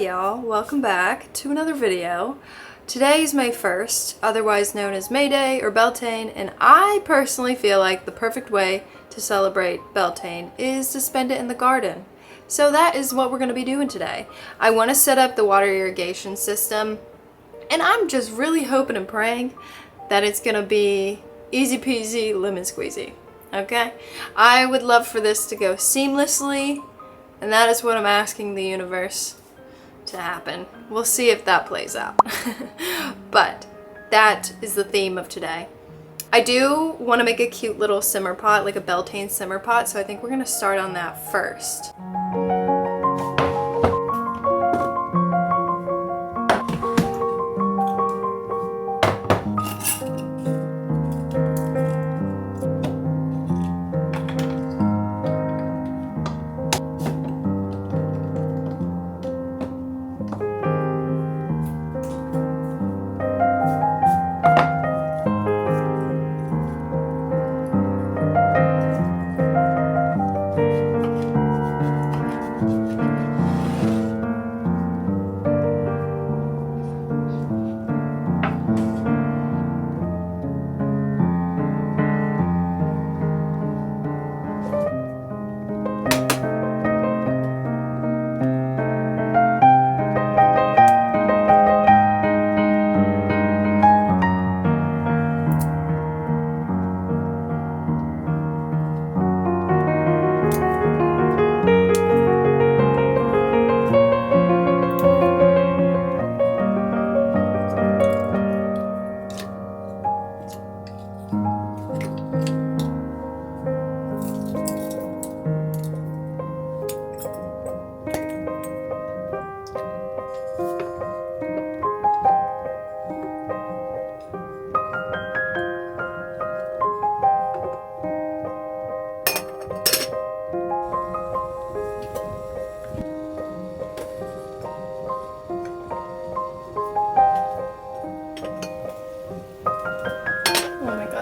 y'all, welcome back to another video. Today is May 1st, otherwise known as May Day or Beltane, and I personally feel like the perfect way to celebrate Beltane is to spend it in the garden. So that is what we're going to be doing today. I want to set up the water irrigation system, and I'm just really hoping and praying that it's going to be easy peasy lemon squeezy, okay? I would love for this to go seamlessly, and that is what I'm asking the universe to happen. We'll see if that plays out. But that is the theme of today. I do want to make a cute little simmer pot, like a Beltane simmer pot, so I think we're going to start on that first.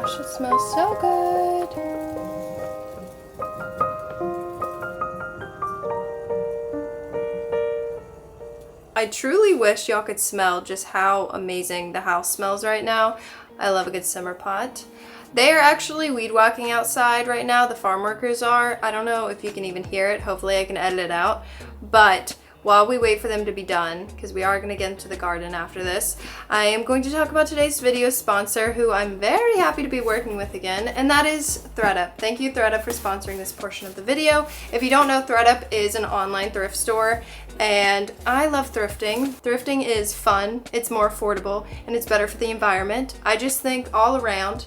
It smells so good. I truly wish y'all could smell just how amazing the house smells right now. I love a good simmer pot. They are actually weed whacking outside right now. The farm workers are. I don't know if you can even hear it. Hopefully I can edit it out. But while we wait for them to be done, because we are going to get into the garden after this, I am going to talk about today's video sponsor, who I'm very happy to be working with again, and that is ThredUp. Thank you, ThredUp, for sponsoring this portion of the video. If you don't know, ThredUp is an online thrift store, and I love thrifting. Thrifting is fun, it's more affordable, and it's better for the environment. I just think all around,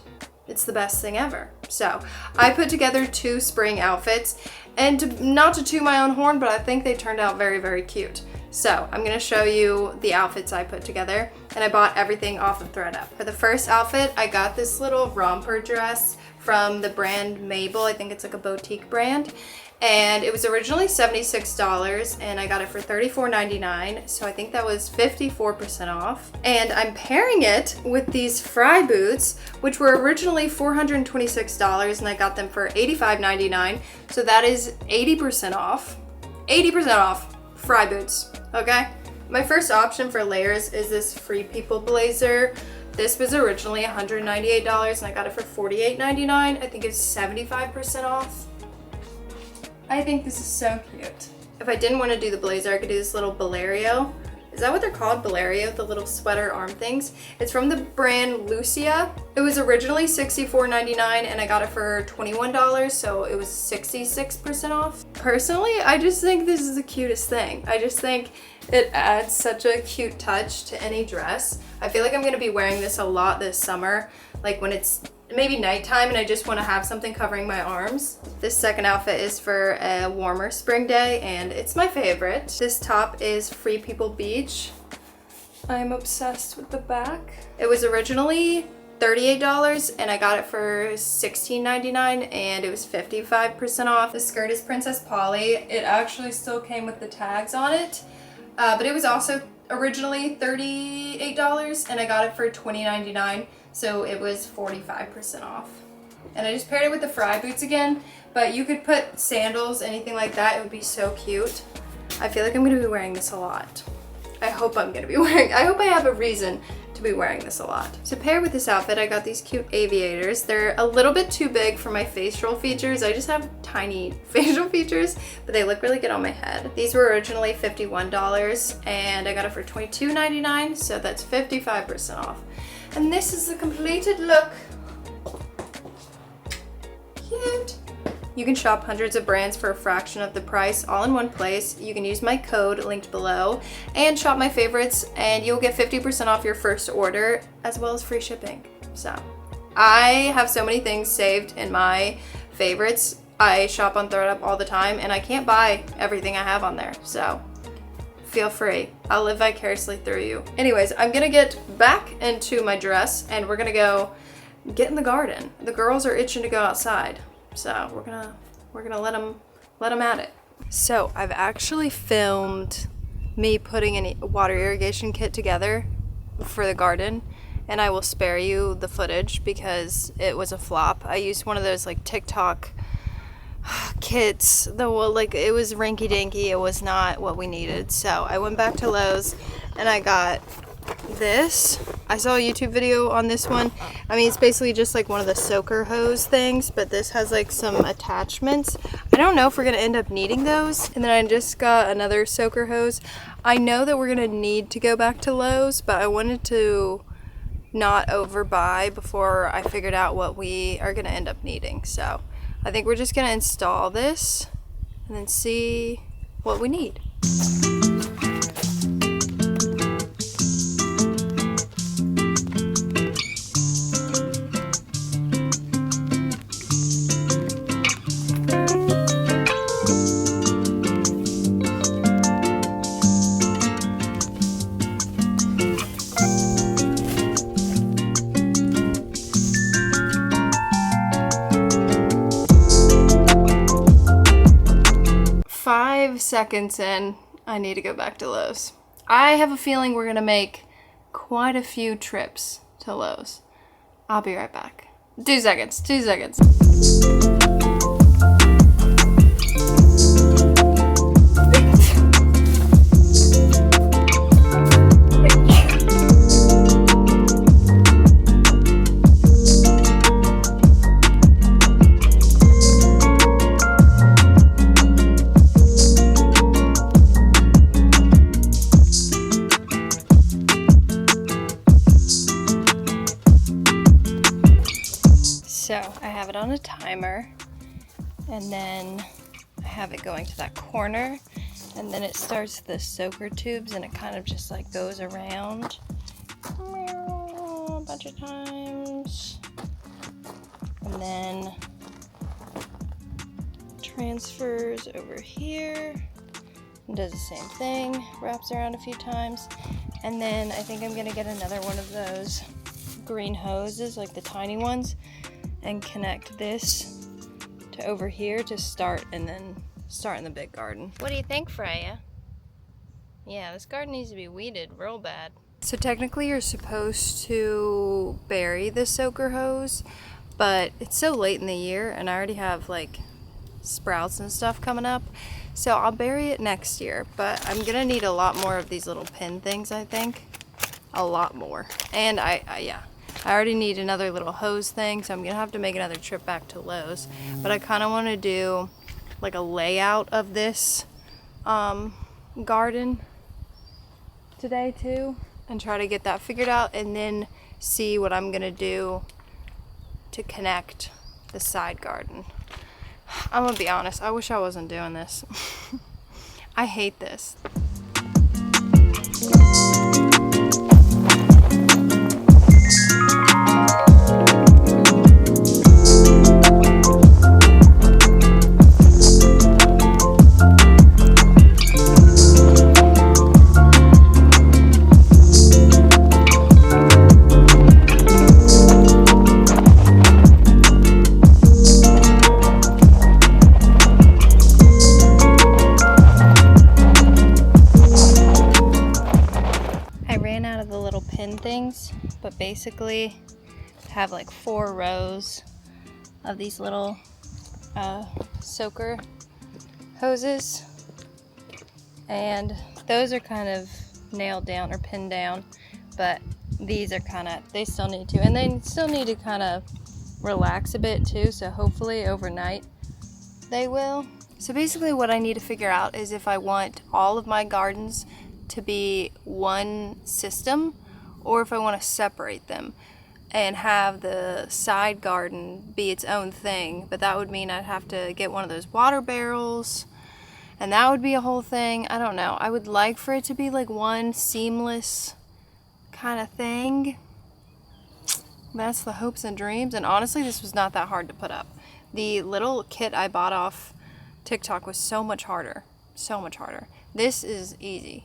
it's the best thing ever. So I put together 2 spring outfits, and not to toot my own horn, but I think they turned out very, very cute. So I'm gonna show you the outfits I put together, and I bought everything off of ThredUp. For the first outfit, I got this little romper dress from the brand Mabel. I think it's like a boutique brand. And it was originally $76, and I got it for $34.99, so I think that was 54% off. And I'm pairing it with these Fry boots, which were originally $426, and I got them for $85.99, so that is 80% off. 80% off Fry boots, okay? My first option for layers is this Free People blazer. This was originally $198, and I got it for $48.99. I think it's 75% off. I think this is so cute. If I didn't want to do the blazer, I could do this little Balerio. Is that what they're called? Balerio, the little sweater arm things. It's from the brand Lucia. It was originally $64.99, and I got it for $21, so it was 66% off. Personally, I just think this is the cutest thing. I just think it adds such a cute touch to any dress. I feel like I'm gonna be wearing this a lot this summer, like when it's maybe nighttime and I just want to have something covering my arms. This second outfit is for a warmer spring day, and it's my favorite. This top is Free People Beach. I'm obsessed with the back. It was originally $38, and I got it for $16.99, and it was 55% off. The skirt is Princess Polly. It actually still came with the tags on it, but it was also originally $38, and I got it for $20.99. So it was 45% off. And I just paired it with the Fry boots again, but you could put sandals, anything like that. It would be so cute. I feel like I'm gonna be wearing this a lot. I hope I'm gonna be wearing, I hope I have a reason to be wearing this a lot. So paired with this outfit, I got these cute aviators. They're a little bit too big for my facial features. I just have tiny facial features, but they look really good on my head. These were originally $51 and I got it for $22.99, so that's 55% off. And this is the completed look. Cute. You can shop hundreds of brands for a fraction of the price, all in one place. You can use my code linked below and shop my favorites, and you'll get 50% off your first order, as well as free shipping. So I have so many things saved in my favorites. I shop on ThredUp all the time, and I can't buy everything I have on there. So feel free. I'll live vicariously through you. Anyways, I'm gonna get back into my dress, and we're gonna go get in the garden. The girls are itching to go outside. So we're gonna let them at it. So I've actually filmed me putting a water irrigation kit together for the garden, and I will spare you the footage because it was a flop. I used one of those like TikTok kits that it was rinky dinky. It was not what we needed. So I went back to Lowe's and I got this. I saw a YouTube video on this one. I mean, it's basically just like one of the soaker hose things, but this has like some attachments. I don't know if we're gonna end up needing those. And then I just got another soaker hose. I know that we're gonna need to go back to Lowe's, but I wanted to not overbuy before I figured out what we are gonna end up needing. So I think we're just gonna install this and then see what we need. 5 seconds in, I need to go back to Lowe's. I have a feeling we're gonna make quite a few trips to Lowe's. I'll be right back. 2 seconds, 2 seconds. So I have it on a timer, and then I have it going to that corner, and then it starts the soaker tubes, and it kind of just like goes around a bunch of times, and then transfers over here and does the same thing, wraps around a few times, and then I think I'm gonna get another one of those green hoses, like the tiny ones, and connect this to over here to start, and then start in the big garden. What do you think, Freya? Yeah, this garden needs to be weeded real bad. So technically you're supposed to bury the soaker hose, but it's so late in the year and I already have like sprouts and stuff coming up, so I'll bury it next year. But I'm gonna need a lot more of these little pin things, I think. A lot more. And I already need another little hose thing, so I'm gonna have to make another trip back to Lowe's. But I kind of want to do like a layout of this garden today too, and try to get that figured out, and then see what I'm gonna do to connect the side garden. I'm gonna be honest, I wish I wasn't doing this. I hate this. Things, but basically have like 4 rows of these little soaker hoses, and those are kind of nailed down or pinned down, but these are kind of, they still need to, and they still need to kind of relax a bit too, so hopefully overnight they will. So basically what I need to figure out is if I want all of my gardens to be one system or if I want to separate them and have the side garden be its own thing. But that would mean I'd have to get one of those water barrels, and that would be a whole thing. I don't know. I would like for it to be like one seamless kind of thing. That's the hopes and dreams. And honestly, this was not that hard to put up. The little kit I bought off TikTok was so much harder. So much harder. This is easy.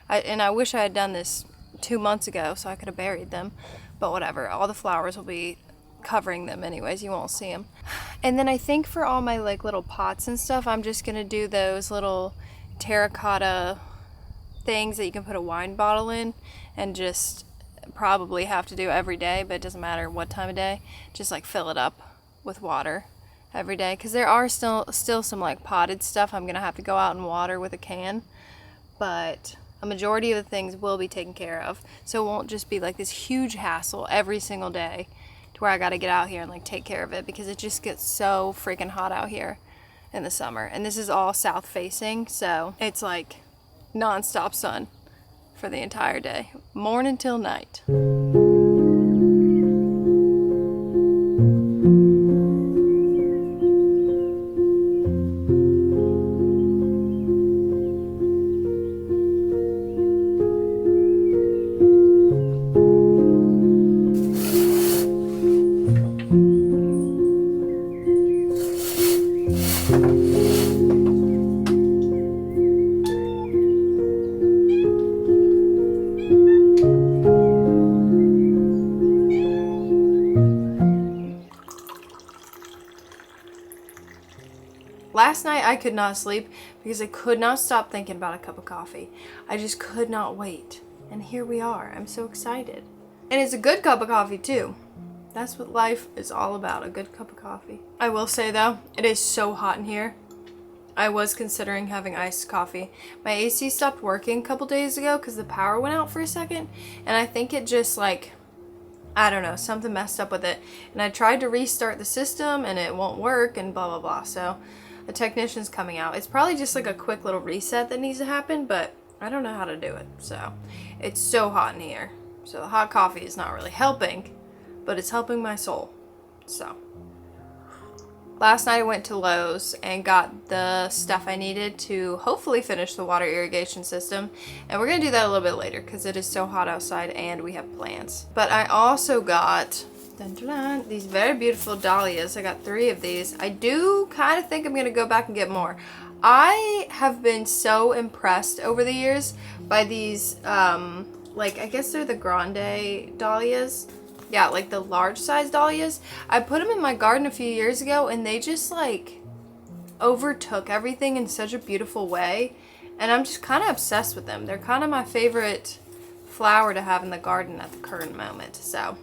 And I wish I had done this 2 months ago so I could have buried them. But whatever. All the flowers will be covering them anyways. You won't see them. And then I think for all my like little pots and stuff, I'm just going to do those little terracotta things that you can put a wine bottle in and just probably have to do every day, but it doesn't matter what time of day. Just like fill it up with water every day, because there are still some like potted stuff I'm gonna have to go out and water with a can, but a majority of the things will be taken care of, so it won't just be like this huge hassle every single day to where I gotta get out here and like take care of it, because it just gets so freaking hot out here in the summer. And this is all south facing, so it's like non-stop sun for the entire day, morning till night. Last night I could not sleep because I could not stop thinking about a cup of coffee. I just could not wait. And here we are. I'm so excited. And it's a good cup of coffee too. That's what life is all about, a good cup of coffee. I will say though, it is so hot in here. I was considering having iced coffee. My AC stopped working a couple days ago because the power went out for a second. And I think it just like, I don't know, something messed up with it. And I tried to restart the system and it won't work and blah, blah, blah. So the technician's coming out. It's probably just like a quick little reset that needs to happen, but I don't know how to do it. So it's so hot in here. So the hot coffee is not really helping, but it's helping my soul. So last night I went to Lowe's and got the stuff I needed to hopefully finish the water irrigation system. And we're going to do that a little bit later because it is so hot outside and we have plants. But I also got these very beautiful dahlias. I got 3 of these. I do kind of think I'm going to go back and get more. I have been so impressed over the years by these, like I guess they're the grande dahlias. Yeah, like the large size dahlias. I put them in my garden a few years ago and they just like overtook everything in such a beautiful way. And I'm just kind of obsessed with them. They're kind of my favorite flower to have in the garden at the current moment. So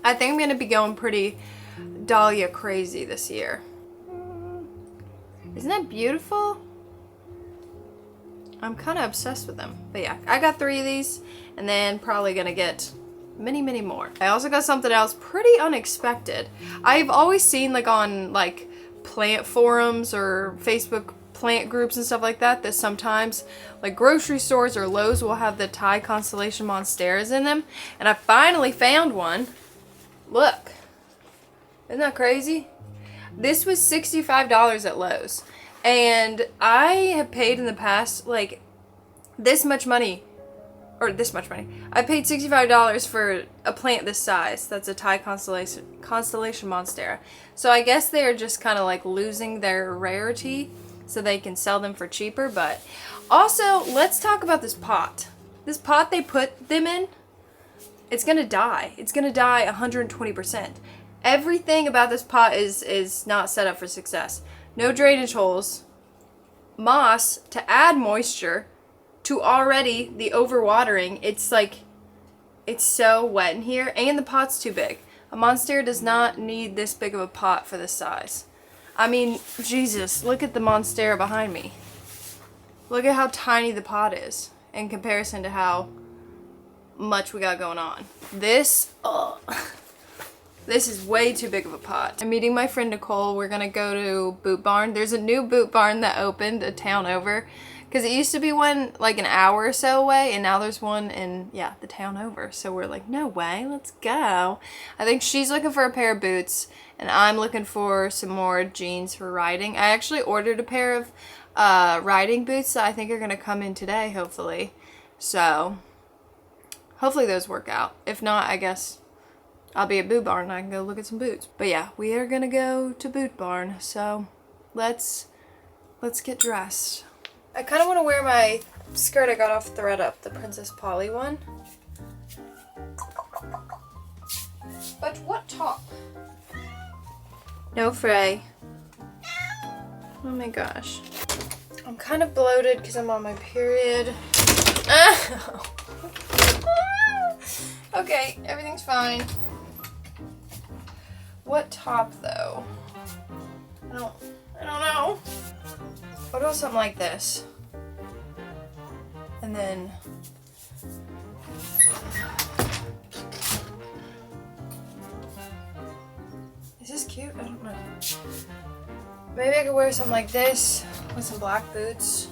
I think I'm going to be going pretty dahlia crazy this year. Isn't that beautiful? I'm kind of obsessed with them. But yeah, I got 3 of these and then probably going to get many, many more. I also got something else pretty unexpected. I've always seen like on like plant forums or Facebook plant groups and stuff like that sometimes like grocery stores or Lowe's will have the Thai constellation monsteras in them. And I finally found one. Look, isn't that crazy? This was $65 at Lowe's, and I have paid in the past like this much money. I paid $65 for a plant this size. That's a Thai constellation monstera. So I guess they are just kind of like losing their rarity so they can sell them for cheaper. But also, let's talk about this pot. This pot they put them in, it's gonna die. It's gonna die 120%. Everything about this pot is not set up for success. No drainage holes, moss to add moisture to already the overwatering. It's like, it's so wet in here, and the pot's too big. A monstera does not need this big of a pot for this size. I mean, Jesus, look at the monstera behind me. Look at how tiny the pot is. in comparison to how much we got going on. This is way too big of a pot. I'm meeting my friend Nicole. We're gonna go to Boot Barn. There's a new Boot Barn that opened a town over, because it used to be one like an hour or so away, and now there's one in, yeah, the town over. So we're like, no way, let's go. I think she's looking for a pair of boots, and I'm looking for some more jeans for riding. I actually ordered a pair of riding boots that I think are gonna come in today, hopefully. So hopefully those work out. If not, I guess I'll be at Boot Barn and I can go look at some boots. But yeah, we are gonna go to Boot Barn, so let's get dressed. I kind of want to wear my skirt I got off ThredUp, the Princess Polly one. But what top? No, Frey. Oh my gosh. I'm kind of bloated because I'm on my period. Okay, everything's fine. What top though? I don't know. What about something like this? And then is this cute? I don't know. Maybe I could wear something like this with some black boots.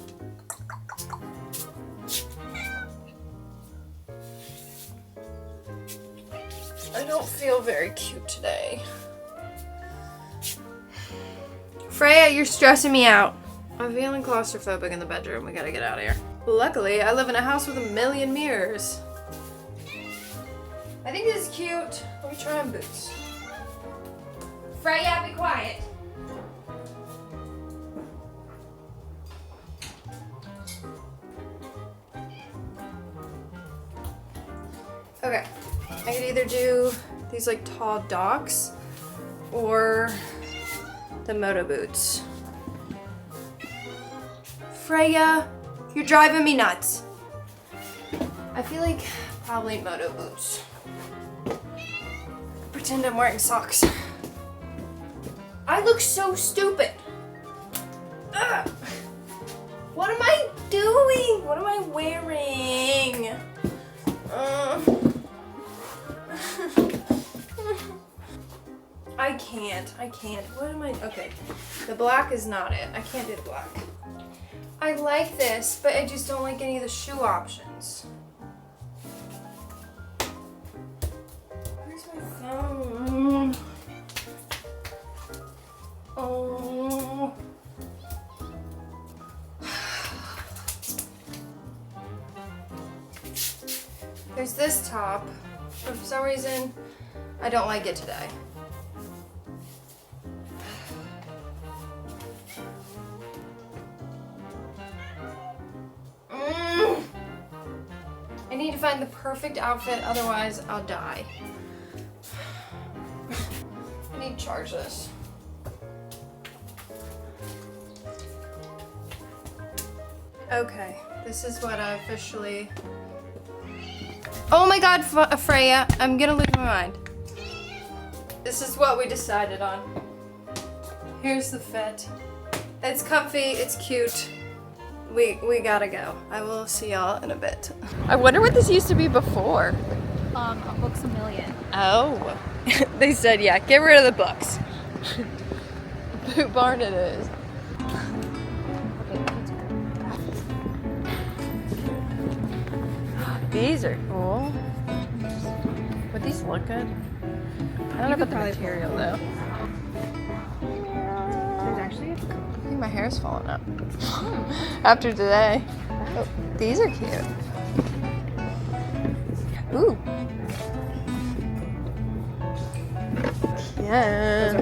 I don't feel very cute today. Freya, you're stressing me out. I'm feeling claustrophobic in the bedroom. We gotta get out of here. Luckily, I live in a house with a million mirrors. I think this is cute. Let me try on boots. Freya, be quiet. Okay, I could either do these like tall docks or the moto boots. Freya, you're driving me nuts. I feel like probably moto boots. Pretend I'm wearing socks. I look so stupid. Ugh. What am I doing? What am I wearing? I can't. What am I? Okay. The black is not it. I can't do the black. I like this, but I just don't like any of the shoe options. Where's my phone? Oh. There's this top, but for some reason, I don't like it today. I need to find the perfect outfit, otherwise I'll die. I need to charge this. Okay, this is what I officially... Oh my god, Freya, I'm gonna lose my mind. This is what we decided on. Here's the fit. It's comfy, it's cute. We gotta go. I will see y'all in a bit. I wonder what this used to be before. A Book's a Million. Oh. They said, yeah, get rid of the books. Boot Barn it is. These are cool. Would these look good? I don't know about the material though. There's actually I think my hair's falling out. After today. Oh, these are cute. Ooh. Yeah.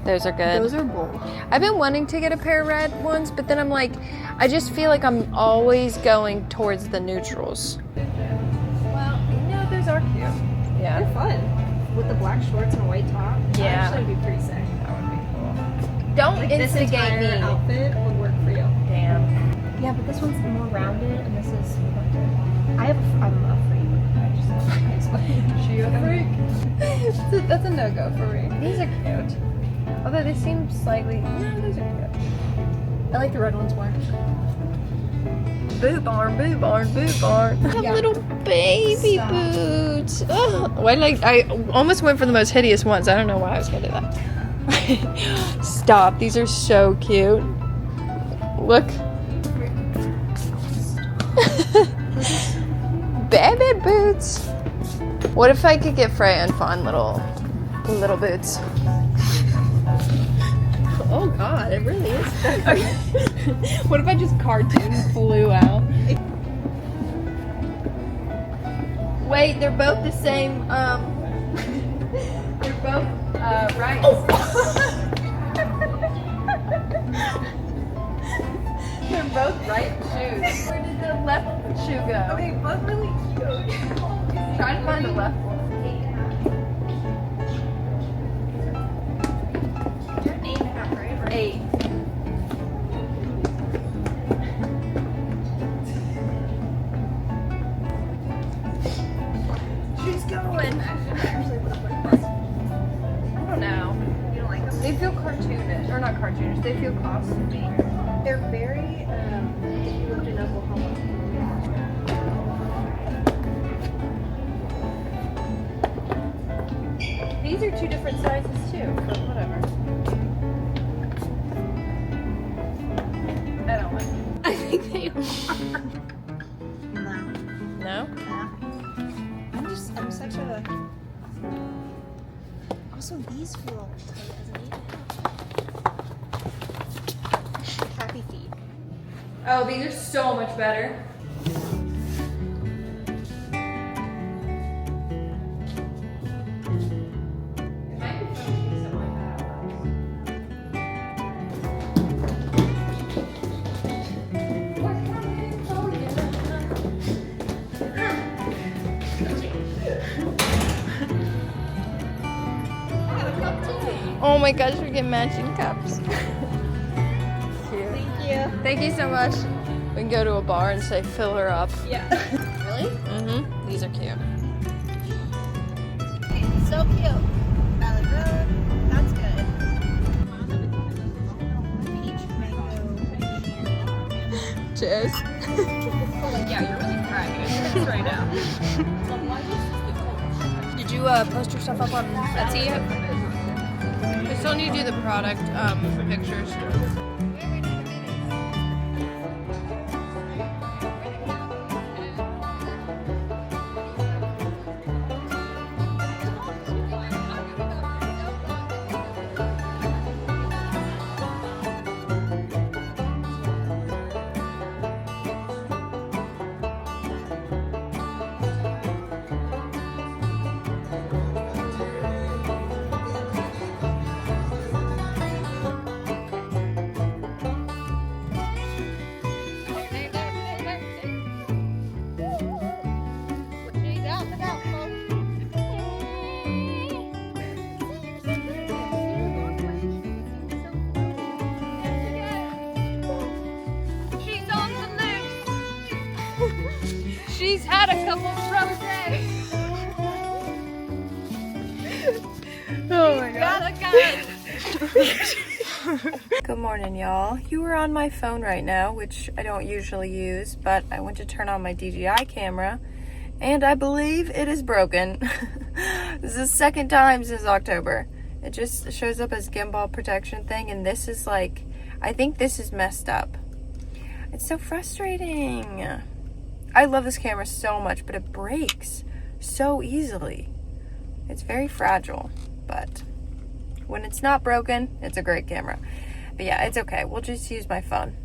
Those are good. Those are bold. I've been wanting to get a pair of red ones, but then I'm like, I just feel like I'm always going towards the neutrals. Well, no, those are cute. Yeah. They're fun. With the black shorts and a white top. Yeah. That actually would be pretty sick. That would be cool. Don't Like instigate this entire me. outfit would work for you. Damn. Yeah, but this one's more rounded and this is I'm a freak. I just She a freak? That's a no-go for me. These are cute. Although they seem slightly... No, these are cute. I like the red ones more. boot barn, boot barn, boot barn. Yeah. Little baby Stop. boots. Oh, why did I almost went for the most hideous ones. I don't know why I was gonna do that. Stop. These are so cute. Look. Baby boots. What if I could get Freya and Fawn little boots? Oh God, it really is. What if I just cartoon flew out? Wait, they're both the same. They're both right. They're both right shoes. Where did the left shoe go? Okay, both really cute. Try to find the left one. You're 8.5, right? 8. She's going. I don't know. You don't like them? They feel cartoonish, or not cartoonish. They feel costumey. They're very, if you lived in Oklahoma. These are 2 different sizes too, but whatever. I don't like them. I think they are. No? No. I'm such a... Also, these feel tight as an 8.5. Happy feet. Oh, these are so much better. Oh my gosh, we get matching cups. Cute. Thank you. Thank you so much. We can go to a bar and say, fill her up. Yeah. Really? Mm-hmm. These are cute. So cute. Valley Road. That's good. Peach mango. Cheers. Yeah, you're really cracking it right now. Did you post your stuff up on Etsy yet? I still need to do the product pictures. She's had a couple of rough days. Oh my god. Good morning, y'all. You are on my phone right now, which I don't usually use, but I went to turn on my DJI camera, and I believe it is broken. This is the second time since October. It just shows up as gimbal protection thing, and this is like, I think this is messed up. It's so frustrating. I love this camera so much, but it breaks so easily. It's very fragile, but when it's not broken, it's a great camera. But yeah, it's okay. We'll just use my phone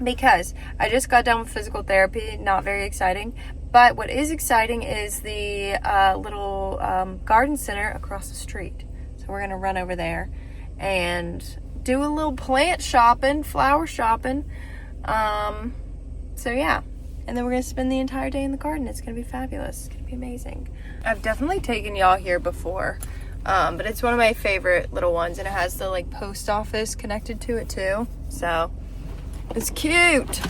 because I just got done with physical therapy. Not very exciting, but what is exciting is the little garden center across the street. So we're gonna run over there and do a little plant shopping, flower shopping. So yeah. And then we're going to spend the entire day in the garden. It's going to be fabulous. It's going to be amazing. I've definitely taken y'all here before. But it's one of my favorite little ones. And it has the like post office connected to it too. So it's cute.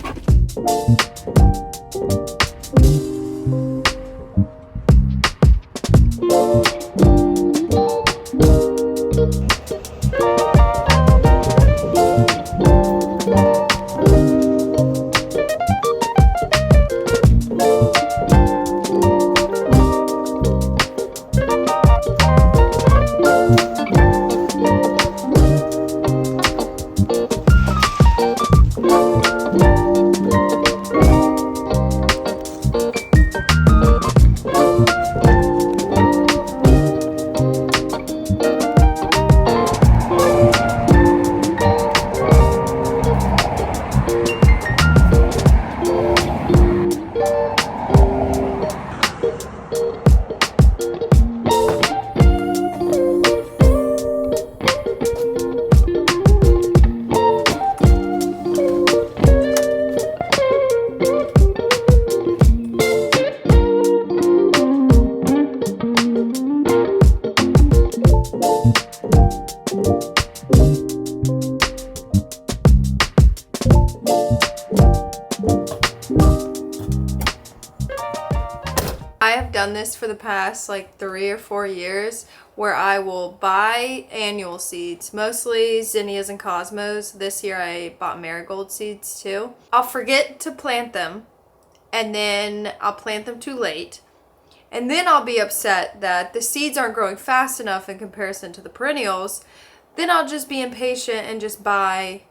for the past like 3 or 4 years where I will buy annual seeds, mostly zinnias and cosmos. This year I bought marigold seeds too. I'll forget to plant them, and then I'll plant them too late. And then I'll be upset that the seeds aren't growing fast enough in comparison to the perennials. Then I'll just be impatient and just buy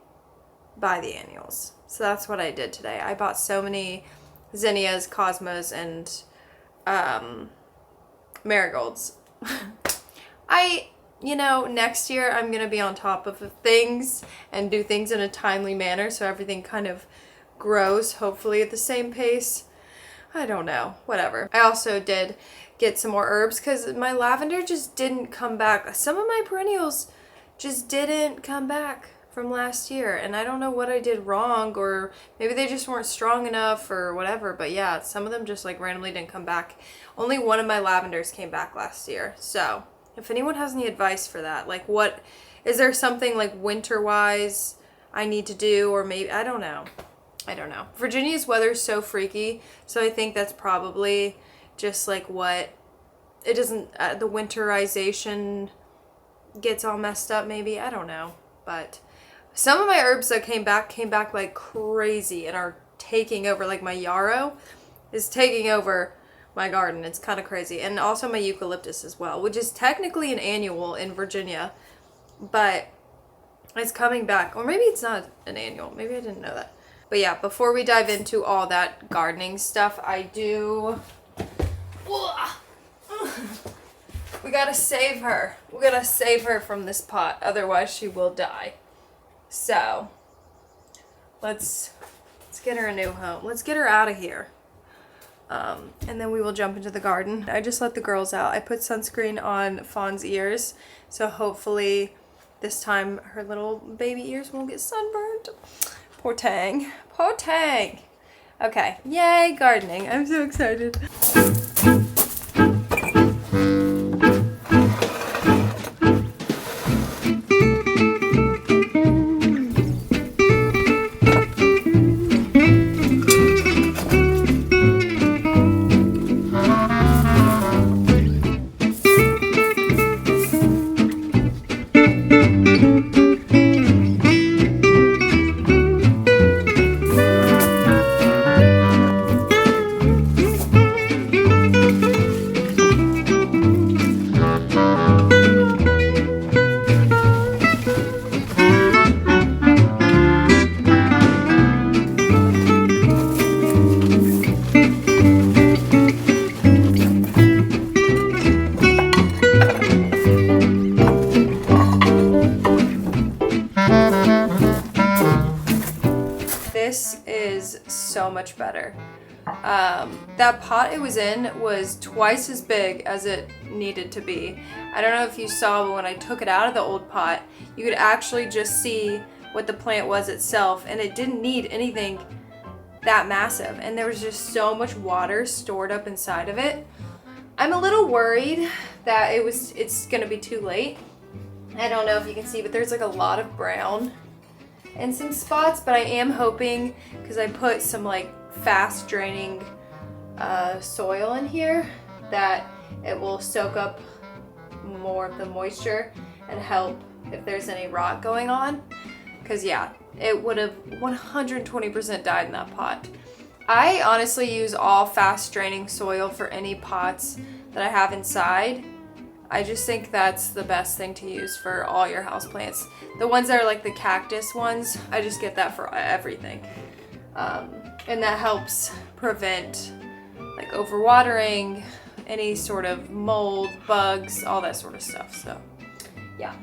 the annuals. So that's what I did today. I bought so many zinnias, cosmos, and marigolds. Next year I'm going to be on top of things and do things in a timely manner so everything kind of grows, hopefully at the same pace. I don't know, whatever. I also did get some more herbs because my lavender just didn't come back. Some of my perennials just didn't come back from last year, and I don't know what I did wrong, or maybe they just weren't strong enough or whatever, but yeah, some of them just like randomly didn't come back. Only one of my lavenders came back last year. So if anyone has any advice for that, like what is there something like winter wise I need to do, or maybe I don't know. Virginia's weather is so freaky, so I think that's probably just like what it doesn't the winterization gets all messed up, maybe. I don't know. But some of my herbs that came back like crazy and are taking over. Like my yarrow is taking over my garden. It's kind of crazy. And also my eucalyptus as well, which is technically an annual in Virginia, but it's coming back. Or maybe it's not an annual. Maybe I didn't know that. But yeah, before we dive into all that gardening stuff, we gotta save her. We gotta save her from this pot, otherwise she will die. So, let's get her a new home. Let's get her out of here. And then we will jump into the garden. I just let the girls out. I put sunscreen on Fawn's ears, so hopefully this time her little baby ears won't get sunburned. Poor Tang. Poor Tang. Okay. Yay, gardening. I'm so excited. This is so much better. That pot it was in was twice as big as it needed to be. I don't know if you saw, but when I took it out of the old pot, you could actually just see what the plant was itself, and it didn't need anything that massive, and there was just so much water stored up inside of it. I'm a little worried that it's gonna be too late. I don't know if you can see, but there's like a lot of brown in some spots, but I am hoping, because I put some like fast draining soil in here, that it will soak up more of the moisture and help if there's any rot going on, because yeah, it would have 120% died in that pot. I honestly use all fast draining soil for any pots that I have inside. I just think that's the best thing to use for all your houseplants. The ones that are like the cactus ones, I just get that for everything. And that helps prevent like overwatering, any sort of mold, bugs, all that sort of stuff. So yeah,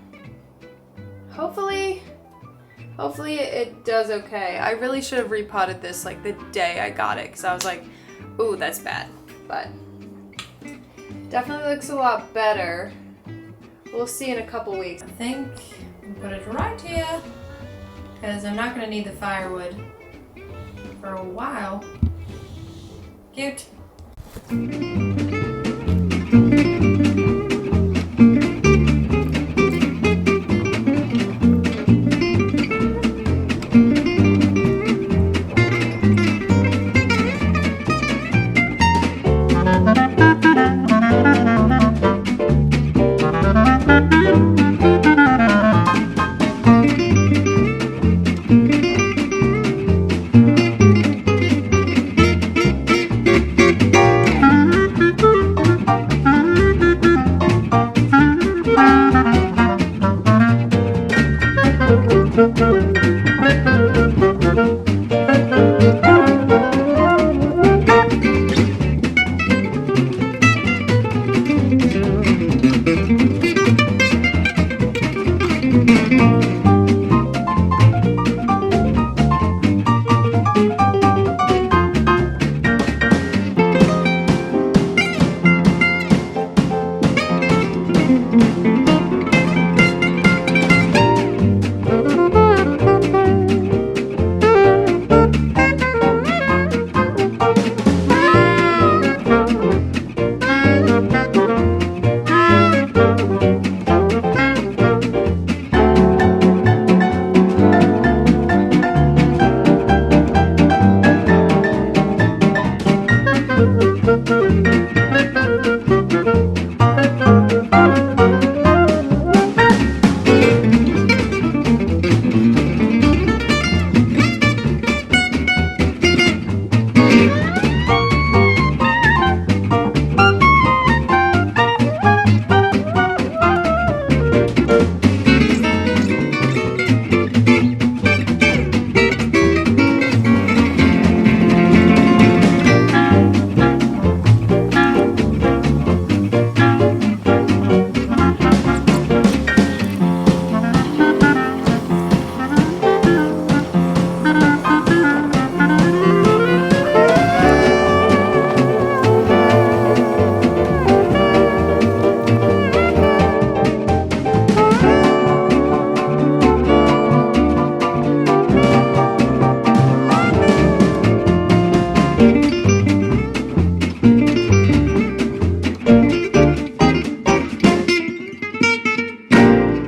hopefully it does okay. I really should have repotted this like the day I got it, because I was like, ooh, that's bad. But definitely looks a lot better. We'll see in a couple weeks. I think I'll put it right here, because I'm not going to need the firewood for a while. Cute.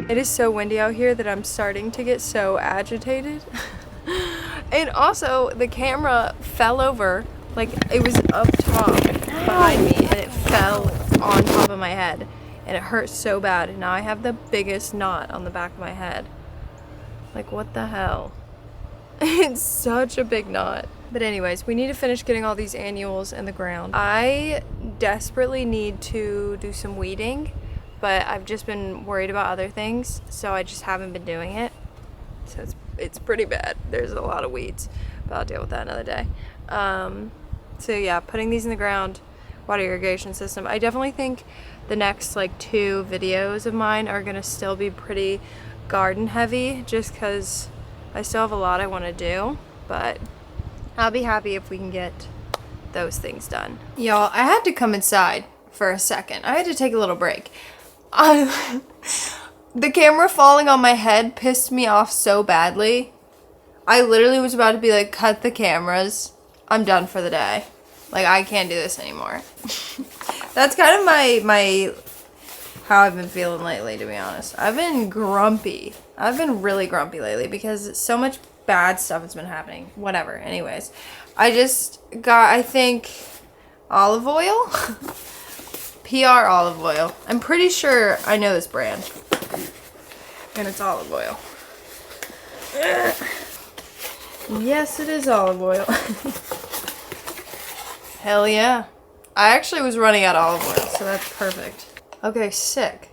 It is so windy out here that I'm starting to get so agitated. And also, the camera fell over, like it was up top behind me, and it fell on top of my head. And it hurt so bad, and now I have the biggest knot on the back of my head. Like, what the hell? It's such a big knot. But anyways, we need to finish getting all these annuals in the ground. I desperately need to do some weeding, but I've just been worried about other things, so I just haven't been doing it. So it's pretty bad. There's a lot of weeds, but I'll deal with that another day. So yeah, putting these in the ground, water irrigation system. I definitely think the next like 2 videos of mine are gonna still be pretty garden heavy, just because I still have a lot I want to do, but I'll be happy if we can get those things done. Y'all, I had to come inside for a second. I had to take a little break. The camera falling on my head pissed me off so badly. I literally was about to be like, cut the cameras. I'm done for the day. Like, I can't do this anymore. That's kind of my how I've been feeling lately, to be honest. I've been grumpy. I've been really grumpy lately because so much bad stuff has been happening. Whatever. Anyways, I just got, I think, olive oil. PR olive oil. I'm pretty sure I know this brand. And it's olive oil. Yes, it is olive oil. Hell yeah. I actually was running out of olive oil, so that's perfect. Okay, sick.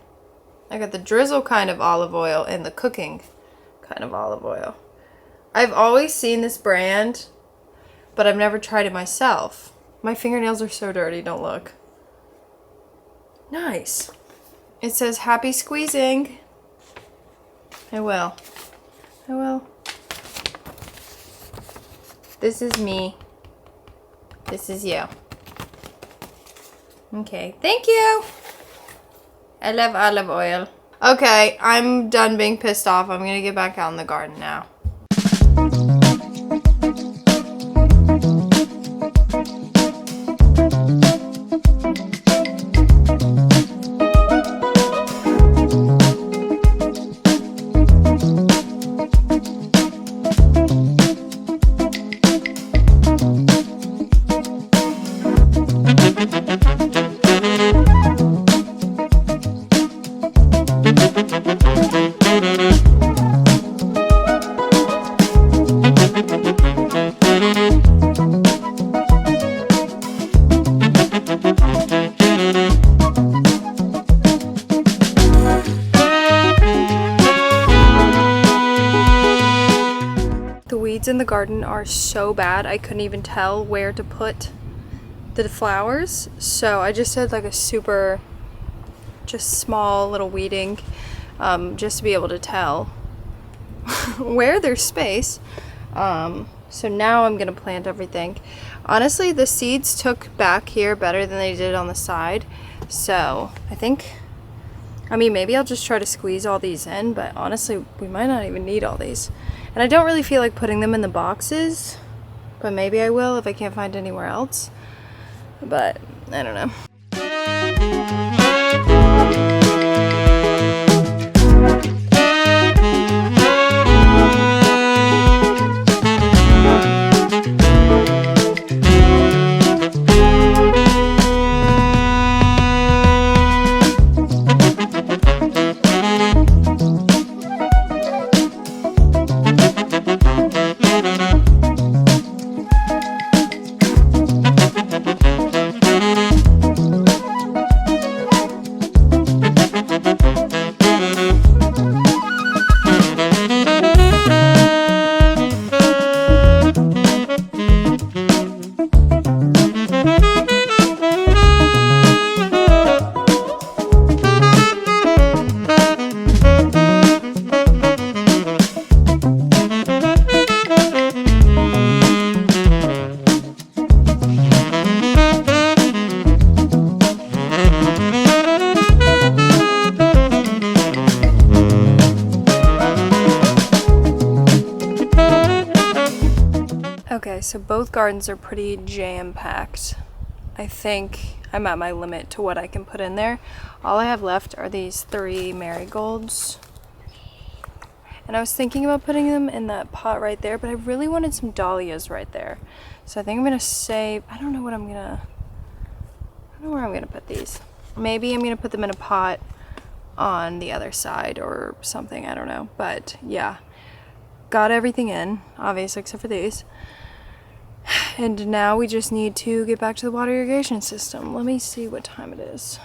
I got the drizzle kind of olive oil and the cooking kind of olive oil. I've always seen this brand, but I've never tried it myself. My fingernails are so dirty, don't look. Nice. It says happy squeezing. I will. I will. This is me. This is you. Okay, thank you. I love olive oil. Okay, I'm done being pissed off. I'm gonna get back out in the garden now. In the garden are so bad I couldn't even tell where to put the flowers, so I just did like a super just small little weeding. just to be able to tell where there's space. So now I'm gonna plant everything. Honestly, the seeds took back here better than they did on the side. So I think, I mean, maybe I'll just try to squeeze all these in, but honestly, we might not even need all these. And I don't really feel like putting them in the boxes, but maybe I will if I can't find anywhere else. But I don't know. Okay, so both gardens are pretty jam-packed. I think I'm at my limit to what I can put in there. All I have left are these 3 marigolds. And I was thinking about putting them in that pot right there, but I really wanted some dahlias right there. So I think I'm gonna save, I don't know where I'm gonna put these. Maybe I'm gonna put them in a pot on the other side or something, I don't know. But yeah, got everything in, obviously, except for these. And now we just need to get back to the water irrigation system. Let me see what time it is.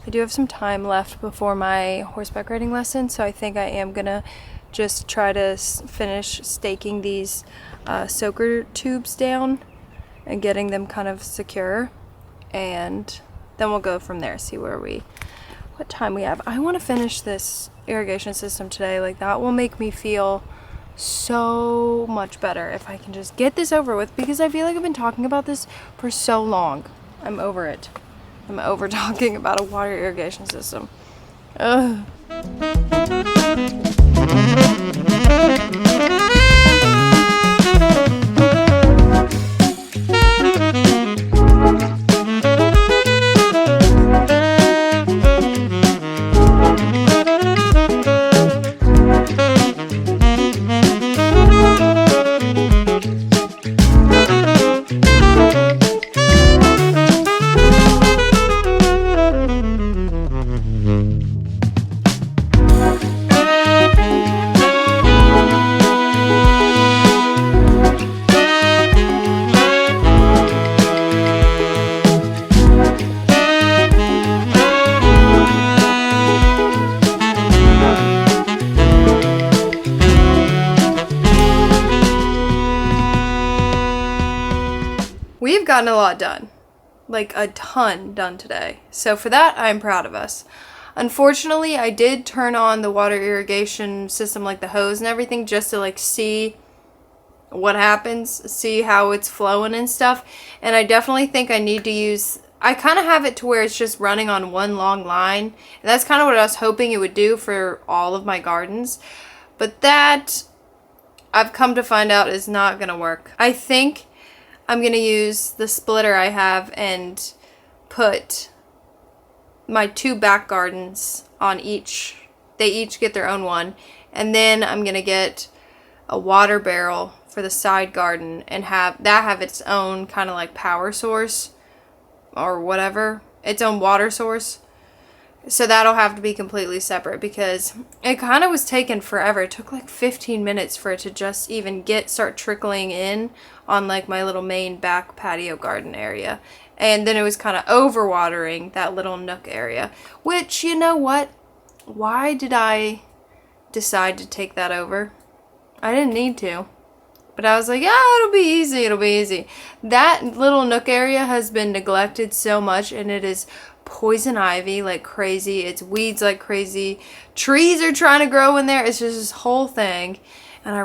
I do have some time left before my horseback riding lesson, so I think I am gonna just try to finish staking these soaker tubes down and getting them kind of secure, and then we'll go from there, see what time we have. I want to finish this irrigation system today. Like, that will make me feel so much better if I can just get this over with, because I feel like I've been talking about this for so long. I'm over it. I'm over talking about a water irrigation system. Ugh. We've gotten a lot done, like a ton done today. So for that, I'm proud of us. Unfortunately, I did turn on the water irrigation system, like the hose and everything, just to like see what happens, see how it's flowing and stuff. And I definitely think I need to use, I kind of have it to where it's just running on one long line. And that's kind of what I was hoping it would do for all of my gardens. But that, I've come to find out, is not going to work. I think I'm going to use the splitter I have and put my 2 back gardens on each. They each get their own one. And then I'm going to get a water barrel for the side garden and have its own kind of like power source or whatever. Its own water source. So that'll have to be completely separate, because it kind of was taking forever. It took like 15 minutes for it to just even start trickling in on like my little main back patio garden area. And then it was kind of overwatering that little nook area, which, you know what? Why did I decide to take that over? I didn't need to. But I was like, yeah, it'll be easy. It'll be easy. That little nook area has been neglected so much, and it is poison ivy like crazy. It's weeds like crazy. Trees are trying to grow in there. It's just this whole thing. And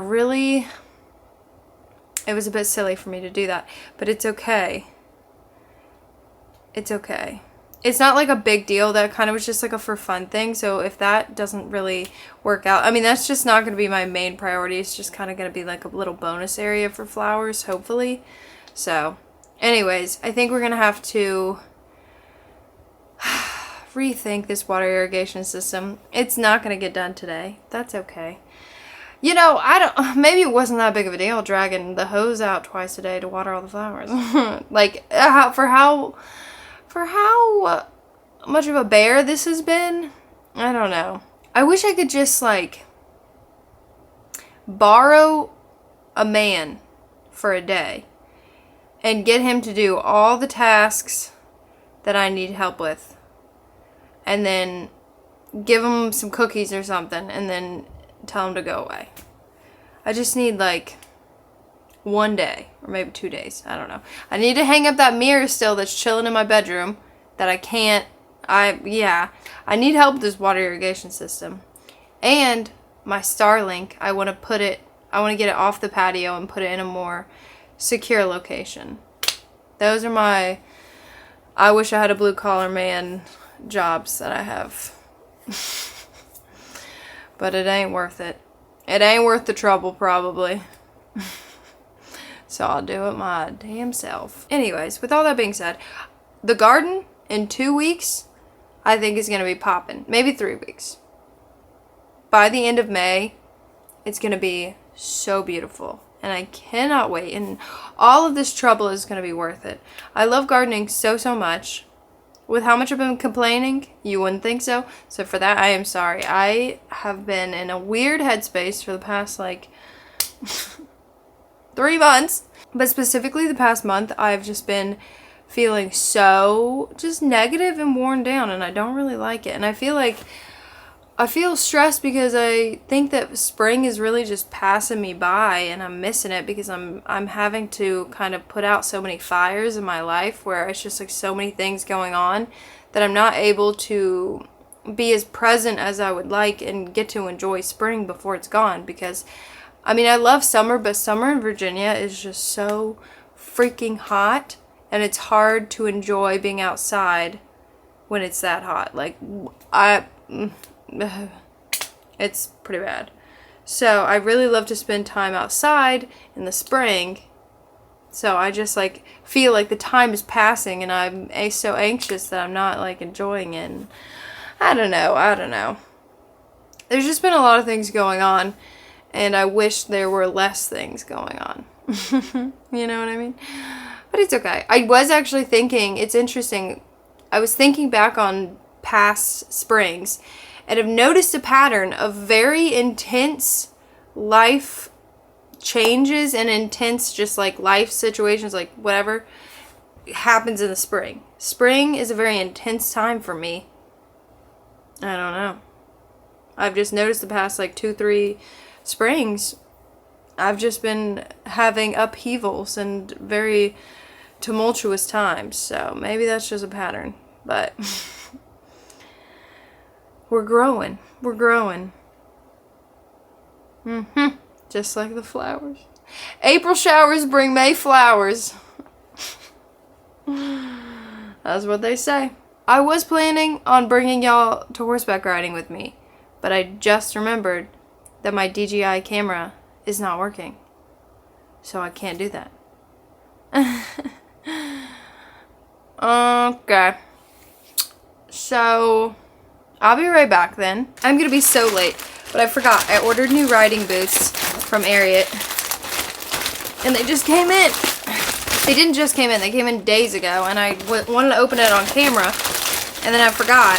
it was a bit silly for me to do that. But it's okay. It's okay. It's not like a big deal. That kind of was just like a for fun thing. So if that doesn't really work out, I mean, that's just not going to be my main priority. It's just kind of going to be like a little bonus area for flowers, hopefully. So anyways, I think we're going to have to rethink this water irrigation system. It's not going to get done today. That's okay. You know, maybe it wasn't that big of a deal dragging the hose out twice a day to water all the flowers. Like, for how much of a bear this has been, I don't know. I wish I could just, like, borrow a man for a day and get him to do all the tasks that I need help with. And then give him some cookies or something and then tell him to go away. I just need, like, one day or maybe 2 days. I don't know. I need to hang up that mirror still that's chilling in my bedroom that I can't. I need help with this water irrigation system. And my Starlink, I want to get it off the patio and put it in a more secure location. Those are my I wish I had a blue collar man jobs that I have. But it ain't worth it. It ain't worth the trouble, probably. So I'll do it my damn self. Anyways, with all that being said, the garden in 2 weeks, I think is going to be popping. Maybe 3 weeks. By the end of May, it's going to be so beautiful. And I cannot wait. And all of this trouble is going to be worth it. I love gardening so, so much. With how much I've been complaining, you wouldn't think so. So for that, I am sorry. I have been in a weird headspace for the past, like, 3 months. But specifically the past month, I've just been feeling so just negative and worn down. And I don't really like it. And I feel stressed because I think that spring is really just passing me by and I'm missing it because I'm having to kind of put out so many fires in my life where it's just like so many things going on that I'm not able to be as present as I would like and get to enjoy spring before it's gone. Because I mean, I love summer, but summer in Virginia is just so freaking hot and it's hard to enjoy being outside when it's that hot. Like, it's pretty bad. So I really love to spend time outside in the spring. So I just like feel like the time is passing and I'm so anxious that I'm not like enjoying it. And I don't know. There's just been a lot of things going on and I wish there were less things going on. You know what I mean? But it's okay. I was actually thinking, it's interesting. I was thinking back on past springs and have noticed a pattern of very intense life changes and intense just like life situations, like whatever happens in the spring. Spring is a very intense time for me. I don't know. I've just noticed the past like 2-3 springs, I've just been having upheavals and very tumultuous times. So maybe that's just a pattern, but we're growing. Just like the flowers. April showers bring May flowers. That's what they say. I was planning on bringing y'all to horseback riding with me, but I just remembered that my DJI camera is not working. So I can't do that. Okay. So I'll be right back then. I'm gonna be so late, but I forgot. I ordered new riding boots from Ariat, and they just came in. They didn't just came in, they came in days ago, and I wanted to open it on camera, and then I forgot.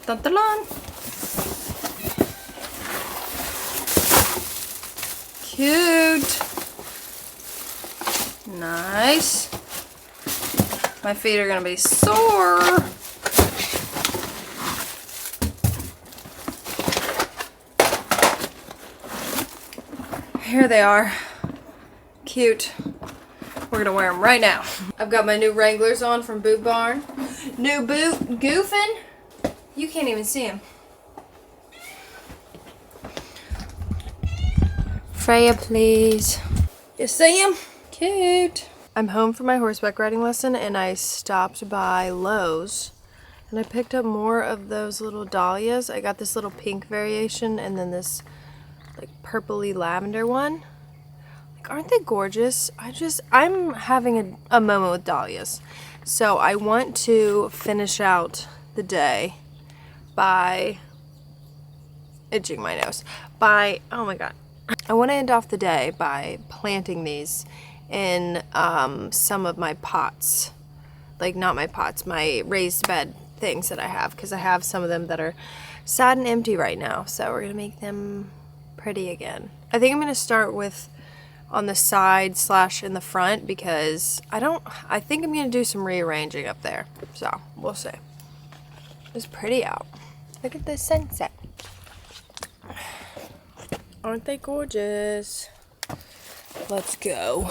Dun, dun, dun. Cute. Nice. My feet are gonna be sore. Here they are. Cute. We're gonna wear them right now. I've got my new Wranglers on from Boot Barn. New boot, goofing. You can't even see him. Freya, please. You see him? Cute. I'm home from my horseback riding lesson and I stopped by Lowe's and I picked up more of those little dahlias. I got this little pink variation and then this like purpley lavender one. Like, aren't they gorgeous? I'm having a moment with dahlias. So I want to finish out the day by itching my nose. Oh my god. I want to end off the day by planting these in some of my pots. Like, not my pots, my raised bed things that I have, because I have some of them that are sad and empty right now. So we're going to make them pretty again. I think I'm going to start with on the side / in the front, because I think I'm going to do some rearranging up there. So we'll see. It's pretty out. Look at the sunset. Aren't they gorgeous? Let's go.